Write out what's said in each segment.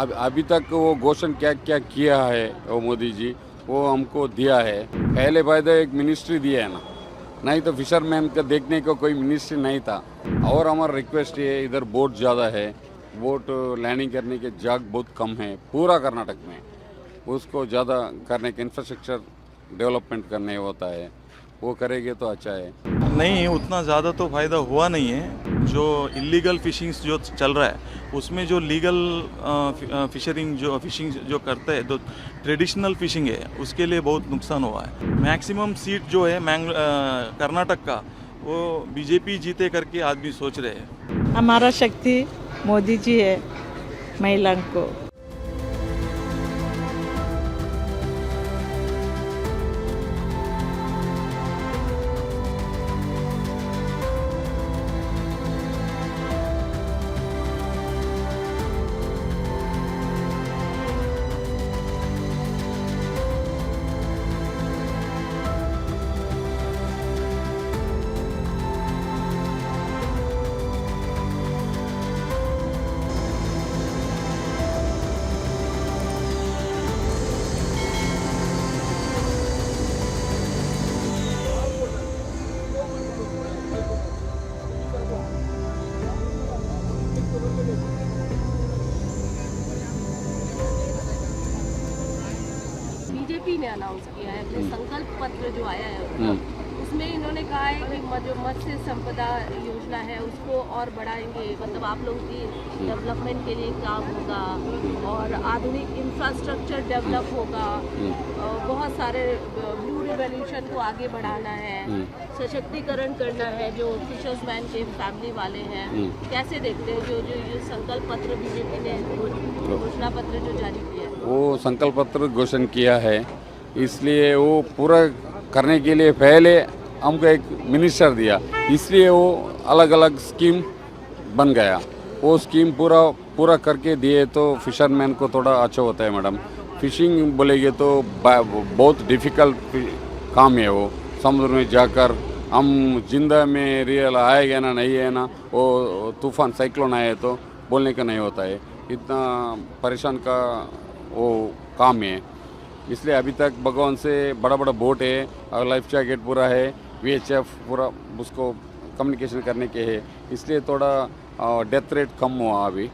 अब अभी तक वो घोषणा क्या क्या किया है वो मोदी जी, वो हमको दिया है। पहले फायदा एक मिनिस्ट्री दिया है ना, नहीं तो फिशरमैन का देखने को कोई मिनिस्ट्री नहीं था। और हमारा रिक्वेस्ट ये है, इधर बोट ज़्यादा है, बोट लैंडिंग करने के जगह बहुत कम है पूरा कर्नाटक में। उसको ज़्यादा करने के इंफ्रास्ट्रक्चर डेवलपमेंट करने होता है, वो करेंगे तो अच्छा है। नहीं, उतना ज़्यादा तो फ़ायदा हुआ नहीं है। जो इलीगल फिशिंग्स जो चल रहा है उसमें जो लीगल फिशिंग जो करते हैं, तो ट्रेडिशनल फिशिंग है उसके लिए बहुत नुकसान हुआ है। मैक्सिमम सीट जो है कर्नाटक का वो बीजेपी जीते करके आदमी सोच रहे हैं। हमारा शक्ति मोदी जी है महिलाओं को। बीजेपी ने अनाउंस किया है अपने संकल्प पत्र जो आया है उनका, उसमें इन्होंने कहा है कि जो मत्स्य संपदा योजना है उसको और बढ़ाएंगे, मतलब आप लोगों की डेवलपमेंट के लिए काम होगा और आधुनिक इंफ्रास्ट्रक्चर डेवलप होगा, बहुत सारे ब्लू रिवॉल्यूशन को आगे बढ़ाना है, सशक्तिकरण करना है जो फिशर्समैन के फैमिली वाले हैं। कैसे देखते हैं जो जो ये संकल्प पत्र बीजेपी ने घोषणा पत्र जो जारी किया है? वो संकल्प पत्र घोषणा किया है, इसलिए वो पूरा करने के लिए पहले हमको एक मिनिस्टर दिया, इसलिए वो अलग अलग स्कीम बन गया। वो स्कीम पूरा करके दिए तो फिशरमैन को थोड़ा अच्छा होता है मैडम। फिशिंग बोलेंगे तो बहुत डिफ़िकल्ट काम है वो। समुद्र में जाकर हम जिंदा में रियल आएगा ना नहीं है ना, वो तूफान साइक्लोन आए तो बोलने का नहीं होता है, इतना परेशान का वो काम है। इसलिए अभी तक भगवान से बड़ा बड़ा बोट है और लाइफ जैकेट पूरा है, VHF पूरा उसको कम्युनिकेशन करने के है, इसलिए थोड़ा डेथ रेट कम हुआ अभी।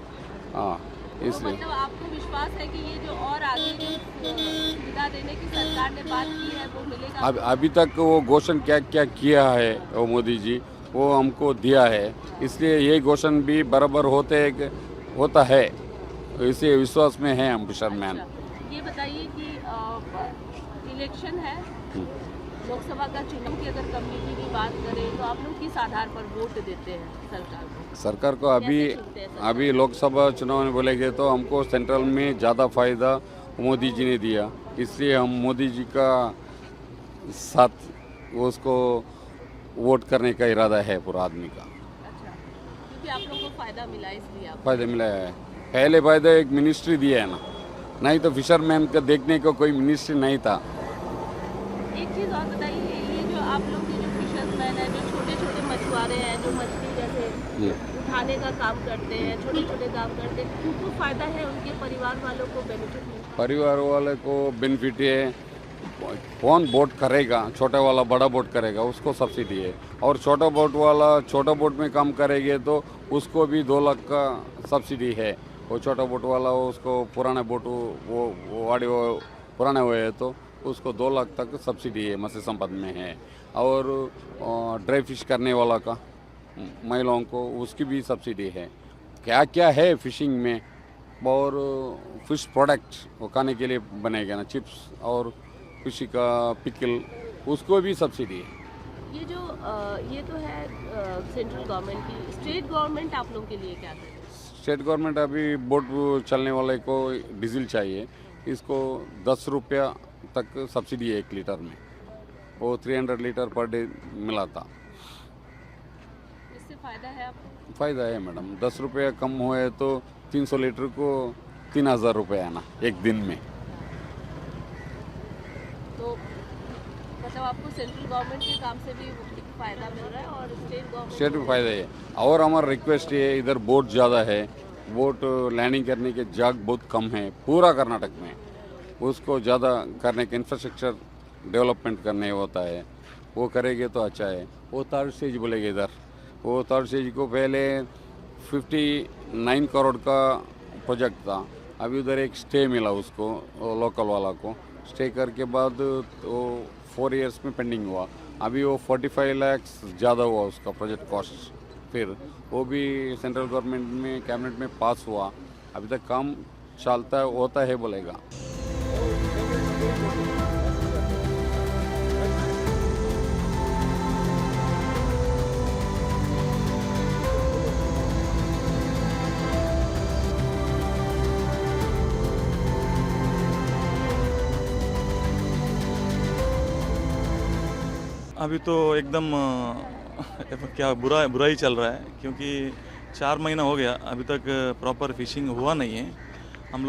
हाँ, तो इसलिए मतलब आपको विश्वास है कि ये जो और आगे जो सुविधा देने की सरकार ने बात की है वो मिलेगा? अभी तक वो घोषणा क्या क्या किया है वो मोदी जी, वो हमको दिया है, इसलिए ये घोषणा भी बराबर होता है, इसी विश्वास में है हम फिशरमैन। अच्छा, ये बताइए कि इलेक्शन है, लोकसभा का चुनाव की अगर कम्युनिटी की बात करें तो आप लोग किस आधार पर वोट देते हैं सरकार को? सरकार को कैसे चुनते हैं सरकार? अभी लोकसभा चुनाव में बोलेंगे तो हमको सेंट्रल में ज़्यादा फायदा मोदी जी ने दिया, इसलिए हम मोदी जी का साथ उसको वोट करने का इरादा है पूरा आदमी का। अच्छा, क्योंकि आप लोगों को फायदा मिला इसलिए आप फायदा मिला है। पहले फायदा एक मिनिस्ट्री दिया है ना, नहीं तो फिशरमैन का देखने को कोई मिनिस्ट्री नहीं था। एक चीज़ और बताइए, ये जो आप लोग के जो फिशर्समैन हैं, जो छोटे छोटे मछुआरे हैं, जो मछली जैसे उठाने का काम करते हैं, छोटे छोटे काम करते हैं, उनको फ़ायदा है, उनके परिवार वालों को बेनिफिट मिलता है? परिवार वाले को बेनिफिट है, कौन बोट करेगा, छोटा वाला बड़ा बोट करेगा उसको सब्सिडी है, और छोटा बोट वाला छोटा बोट में काम करेंगे तो उसको भी 2 लाख का सब्सिडी है। वो छोटा बोट वाला उसको पुराने बोट वो पुराने हुए हैं तो उसको 2 लाख तक सब्सिडी है, मत्स्य संपदा में है। और ड्राई फिश करने वाला का महिलाओं को उसकी भी सब्सिडी है। क्या क्या है फिशिंग में, और फिश प्रोडक्ट वो खाने के लिए बनेगा ना, चिप्स और फिश का पिकल, उसको भी सब्सिडी है। ये जो ये तो है सेंट्रल गवर्नमेंट की, स्टेट गवर्नमेंट आप लोगों के लिए क्या करे? स्टेट गवर्नमेंट अभी बोट चलने वाले को डीजल चाहिए, इसको 10 रुपया तक सब्सिडी है 1 लीटर में, वो 300 लीटर पर डे मिला था। इससे फ़ायदा है आपको? फ़ायदा है मैडम, 10 रुपया कम हुए तो 300 लीटर को 3000 रुपये आना एक दिन में। तो मतलब आपको सेंट्रल गवर्नमेंट के काम से भी फ़ायदा मिल रहा है और स्टेट गवर्नमेंट स्टेट में फ़ायदा है। और हमारा रिक्वेस्ट ये, इधर बोट ज़्यादा है, बोट लैंडिंग करने के जगह बहुत कम है पूरा कर्नाटक में। उसको ज़्यादा करने के इंफ्रास्ट्रक्चर डेवलपमेंट करने होता है, वो करेंगे तो अच्छा है। वो थर्ड स्टेज बोलेंगे इधर, वो थर्ड स्टेज को पहले 59 करोड़ का प्रोजेक्ट था, अभी उधर एक स्टे मिला उसको लोकल वाला को, स्टे करके बाद वो 4 इयर्स में पेंडिंग हुआ। अभी वो 45 लाख ज़्यादा हुआ उसका प्रोजेक्ट कॉस्ट, फिर वो भी सेंट्रल गवर्नमेंट में कैबिनेट में पास हुआ, अभी तक काम चलता होता है बोलेगा। अभी तो एकदम क्या बुरा ही चल रहा है, क्योंकि 4 महीना हो गया अभी तक प्रॉपर फिशिंग हुआ नहीं है। हम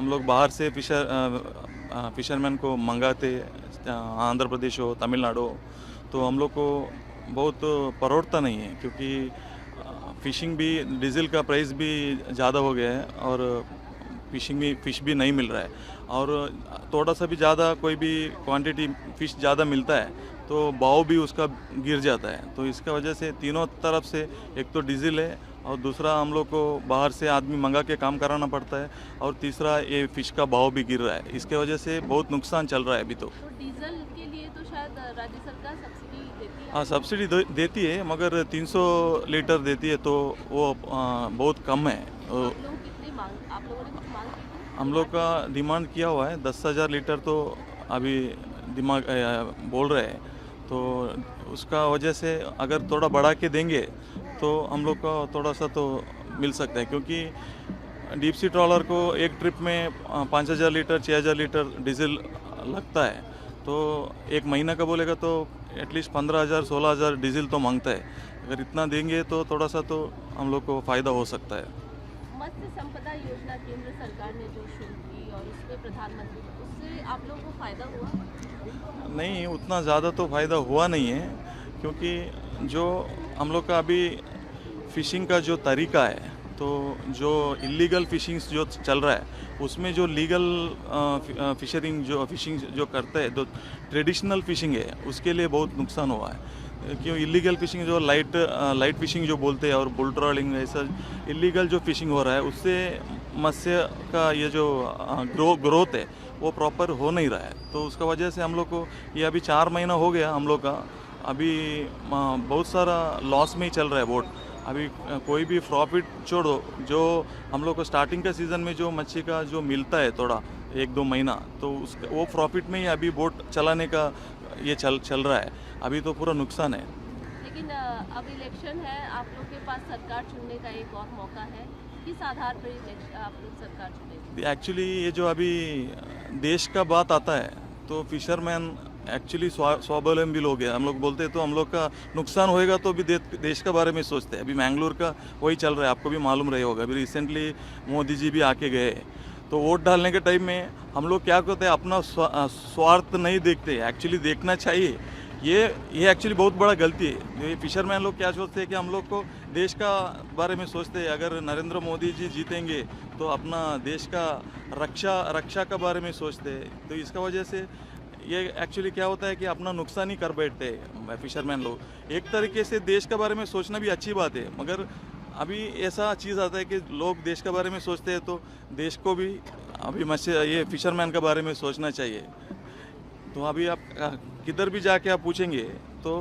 लोग बाहर से फिशरमैन को मंगाते, आंध्र प्रदेश हो, तमिलनाडु हो, तो हम लोग को बहुत परोड़ता नहीं है, क्योंकि फिशिंग भी, डीजल का प्राइस भी ज़्यादा हो गया है और फिश भी नहीं मिल रहा है, और थोड़ा सा भी ज़्यादा कोई भी क्वांटिटी फ़िश ज़्यादा मिलता है तो भाव भी उसका गिर जाता है। तो इसका वजह से तीनों तरफ से, एक तो डीजल है और दूसरा हम लोग को बाहर से आदमी मंगा के काम कराना पड़ता है, और तीसरा ये फ़िश का भाव भी गिर रहा है। इसके वजह से बहुत नुकसान चल रहा है अभी तो डीजल के लिए तो शायद राज्य सरकार सब्सिडी देती है। हाँ, सब्सिडी देती है, मगर 300 लीटर देती है तो वो बहुत कम है। आप लोगों ने कुछ मांग की थी? हम लोग का डिमांड किया हुआ है 10,000 लीटर, तो अभी दिमाग बोल रहे हैं, तो उसका वजह से अगर थोड़ा बढ़ा के देंगे तो हम लोग का थोड़ा सा तो मिल सकता है, क्योंकि डीप सी ट्रॉलर को एक ट्रिप में 5,000 लीटर 6,000 लीटर डीजल लगता है, तो एक महीना का बोलेगा तो एटलीस्ट 15,000 16,000 डीजल तो मांगता है। अगर इतना देंगे तो थोड़ा सा तो हम लोग को फ़ायदा हो सकता है। मत्स्य संपदा योजना केंद्र सरकार ने जो शुरू की और उसमें प्रधानमंत्री, उससे आप लोगों को फायदा हुआ? नहीं, उतना ज़्यादा तो फ़ायदा हुआ नहीं है, क्योंकि जो हम लोग का अभी फ़िशिंग का जो तरीका है, तो जो इलीगल फ़िशिंग जो चल रहा है उसमें जो लीगल फ़िशिंग जो करते हैं, तो ट्रेडिशनल फ़िशिंग है उसके लिए बहुत नुकसान हुआ है। क्यों इलीगल फ़िशिंग जो लाइट फ़िशिंग जो बोलते हैं, और बुल ट्रॉलिंग, ऐसा इलीगल जो फ़िशिंग हो रहा है, उससे मत्स्य का ये जो ग्रोथ है वो प्रॉपर हो नहीं रहा है। तो उसका वजह से हम लोग को ये अभी 4 महीना हो गया हम लोग का, अभी बहुत सारा लॉस में ही चल रहा है बोट। अभी कोई भी प्रॉफिट छोड़ो, जो हम लोग को स्टार्टिंग का सीज़न में जो मच्छी का जो मिलता है थोड़ा 1-2 महीना, तो उसका वो प्रॉफिट में ही अभी बोट चलाने का ये चल रहा है। अभी तो पूरा नुकसान है। लेकिन अब इलेक्शन है, आप लोग के पास सरकार चुनने का एक और मौका है, किस आधार पर आप लोग सरकार चुनेंगे? एक्चुअली ये जो अभी देश का बात आता है, तो फिशरमैन एक्चुअली स्वावलंबी लोग हैं। हम लोग बोलते हैं तो हम लोग का नुकसान होएगा तो भी देश के बारे में सोचते हैं। अभी मैंगलोर का वही चल रहा है, आपको भी मालूम रहे होगा। अभी रिसेंटली मोदी जी भी आके गए, तो वोट डालने के टाइम में हम लोग क्या करते हैं, अपना स्वार्थ नहीं देखते, एक्चुअली देखना चाहिए। ये एक्चुअली बहुत बड़ा गलती है। ये फिशरमैन लोग क्या सोचते हैं कि हम लोग को देश का बारे में सोचते हैं, अगर नरेंद्र मोदी जी जीतेंगे तो अपना देश का रक्षा का बारे में सोचते हैं। तो इसका वजह से ये एक्चुअली क्या होता है कि अपना नुकसान ही कर बैठते हैं फिशरमैन लोग। एक तरीके से देश के बारे में सोचना भी अच्छी बात है, मगर अभी ऐसा चीज़ आता है कि लोग देश के बारे में सोचते हैं, तो देश को भी अभी ये फिशरमैन के बारे में सोचना चाहिए। तो अभी आप किधर भी जाके आप पूछेंगे तो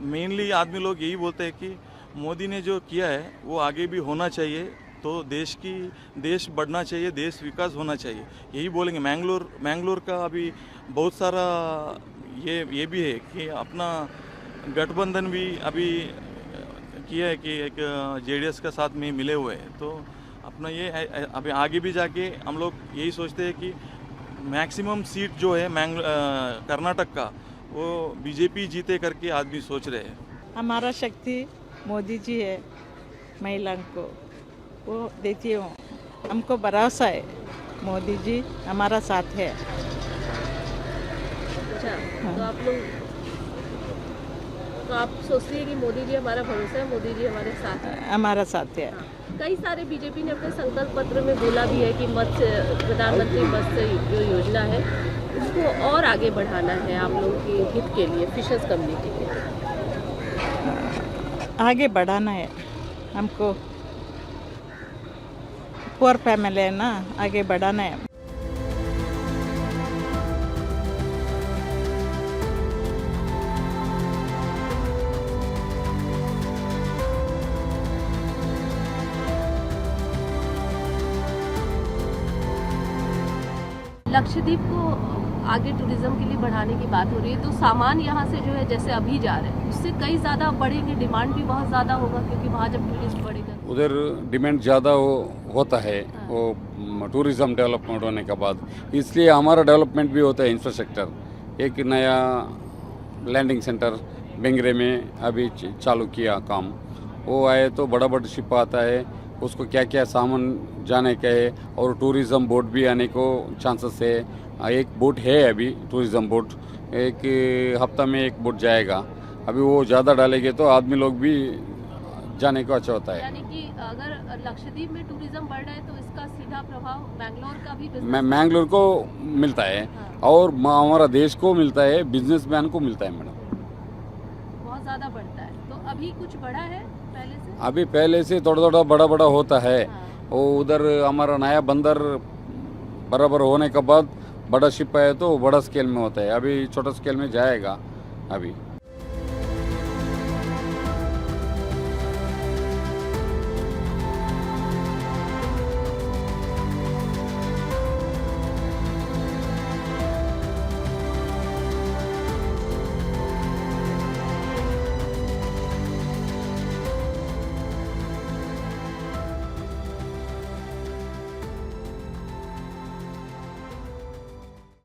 मेनली आदमी लोग यही बोलते हैं कि मोदी ने जो किया है वो आगे भी होना चाहिए, तो देश बढ़ना चाहिए, देश विकास होना चाहिए, यही बोलेंगे। मैंगलोर का अभी बहुत सारा ये भी है कि अपना गठबंधन भी अभी किया है कि एक जेडीएस के साथ में मिले हुए हैं। तो अपना ये अभी आगे भी जाके हम लोग यही सोचते हैं कि मैक्सिमम सीट जो है कर्नाटक का, वो बीजेपी जीते करके आदमी सोच रहे हैं। हमारा शक्ति मोदी जी है, महिला को वो देती हूँ। हमको भरोसा है, मोदी जी हमारा साथ है। अच्छा, तो तो आप सोचती है कि मोदी जी हमारा भरोसा है, मोदी जी हमारे साथ हैं? हमारा साथ है। कई सारे बीजेपी ने अपने संकल्प पत्र में बोला भी है कि मत्स्य प्रधानमंत्री मत्स्य जो योजना है उसको और आगे बढ़ाना है आप लोगों के हित के लिए, फिशर्स कम्युनिटी के लिए। आगे बढ़ाना है हमको, पुअर फैमिली है ना, आगे बढ़ाना है। लक्षद्वीप को आगे टूरिज्म के लिए बढ़ाने की बात हो रही है, तो सामान यहाँ से जो है जैसे अभी जा रहे हैं उससे कई ज़्यादा बढ़ेंगे, डिमांड भी बहुत ज़्यादा होगा क्योंकि वहाँ जब टूरिस्ट बढ़ेगा उधर डिमांड ज़्यादा होता है वो टूरिज़्म डेवलपमेंट होने के बाद, इसलिए हमारा डेवलपमेंट भी होता है। इंफ्रास्ट्रक्चर एक नया लैंडिंग सेंटर बेंगरे में अभी चालू किया काम, वो आए तो बड़ा बड़ा शिप आता है, उसको क्या क्या सामान जाने का है, और टूरिज़्म बोट भी आने को चांसेस है। एक बोट है अभी टूरिज़्म बोट, एक हफ्ता में एक बोट जाएगा, अभी वो ज़्यादा डालेंगे तो आदमी लोग भी जाने को अच्छा होता है। यानी कि अगर लक्षद्वीप में टूरिज्म बढ़ रहा है तो इसका सीधा प्रभाव बैंगलोर का भी business मैंगलोर को मिलता है और हमारा देश को मिलता है, बिजनेसमैन को मिलता है मैडम। बहुत ज़्यादा बढ़ता है। तो अभी कुछ बढ़ा है पहले से? अभी पहले से थोड़ा थोड़ा बड़ा बड़ा होता है। वो उधर हमारा नया बंदर बराबर होने के बाद बड़ा शिप है तो बड़ा स्केल में होता है, अभी छोटा स्केल में जाएगा अभी।